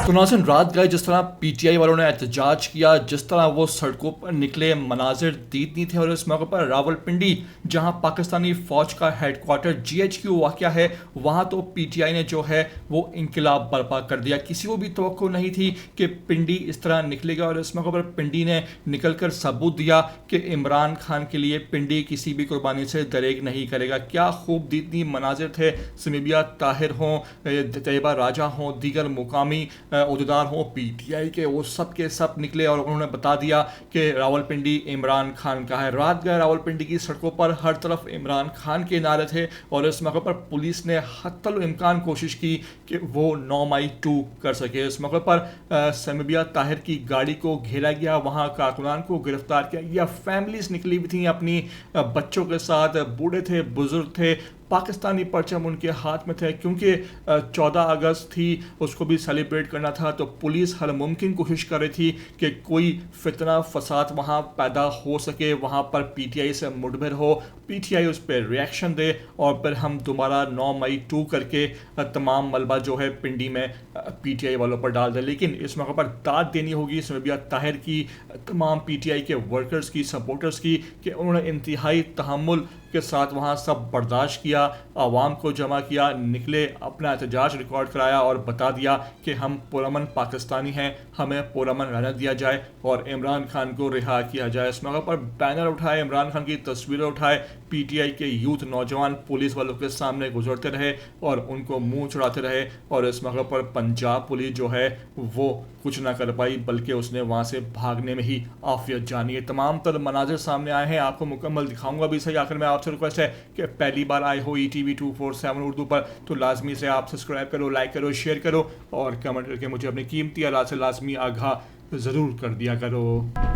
तो नाज़रीन, रात गए जिस तरह पीटीआई वालों ने एहतजाज किया, जिस तरह वो सड़कों पर निकले, मनाजिर दीदनी थे। और इस मौके पर रावलपिंडी, जहां पाकिस्तानी फ़ौज का हेडक्वार्टर GHQ वाक़या है, वहां तो पीटीआई ने जो है वो इनकलाब बर्पा कर दिया। किसी को भी तवक्को नहीं थी कि पिंडी इस तरह निकलेगा। और इस मौके पर पिंडी ने निकल कर सबूत दिया कि इमरान खान के लिए पिंडी किसी भी कुर्बानी से दरेग नहीं करेगा। क्या खूब दीदनी मनाजिर थे। समीबिया ताहिर हों, तैयबा राजा हों, दीगर मुकामी उहदेदार हों पीटीआई के, वो सब के सब निकले और उन्होंने बता दिया कि रावलपिंडी इमरान खान का है। रात गए रावलपिंडी की सड़कों पर हर तरफ इमरान खान के नारे थे। और इस मौके पर पुलिस ने हत्तल इम्कान कोशिश की कि वो 9 मई 2 कर सके। इस मौके पर समीबिया ताहिर की गाड़ी को घेरा गया, वहाँ कारकुनान को गिरफ्तार किया गया। फैमिलीज निकली हुई थी अपनी बच्चों के साथ, बूढ़े थे, बुजुर्ग थे, पाकिस्तानी परचम उनके हाथ में थे, क्योंकि 14 अगस्त थी, उसको भी सेलिब्रेट करना था। तो पुलिस हर मुमकिन कोशिश कर रही थी कि कोई फितना फसाद वहाँ पैदा हो सके, वहाँ पर पीटीआई से मुठभेड़ हो, पीटीआई उस पर रिएक्शन दे और फिर हम दोबारा 9 मई 2 करके तमाम मलबा जो है पिंडी में पीटीआई वालों पर डाल दें। लेकिन इस मौके पर दाद देनी होगी समीबिया ताहिर की, तमाम पीटीआई के वर्कर्स की, सपोर्टर्स की, कि उन्होंने इंतहाई तहम्मुल के साथ वहाँ सब बर्दाश्त किया, आवाम को जमा किया, निकले, अपना एहतजाज रिकॉर्ड कराया और बता दिया कि हम पुरअमन पाकिस्तानी हैं, हमें पुरअमन रहने दिया जाए और इमरान खान को रिहा किया जाए। इस मौके पर बैनर उठाए, इमरान खान की तस्वीरें उठाए, पीटीआई के यूथ नौजवान पुलिस वालों के सामने गुजरते रहे और उनको मुंह चढ़ाते रहे। और इस मौके पर पंजाब पुलिस जो है वो कुछ ना कर पाई, बल्कि उसने वहाँ से भागने में ही आफियत जानी है। तमाम तर मनाजिर सामने आए हैं, आपको मुकम्मल दिखाऊंगा भी सही। आखिर में आपसे रिक्वेस्ट है कि पहली बार आए हो ETV 247 उर्दू पर तो लाजमी से आप सब्सक्राइब करो, लाइक करो, शेयर करो और कमेंट करके मुझे अपनी कीमती आरात से लाजमी आगाह ज़रूर कर दिया करो।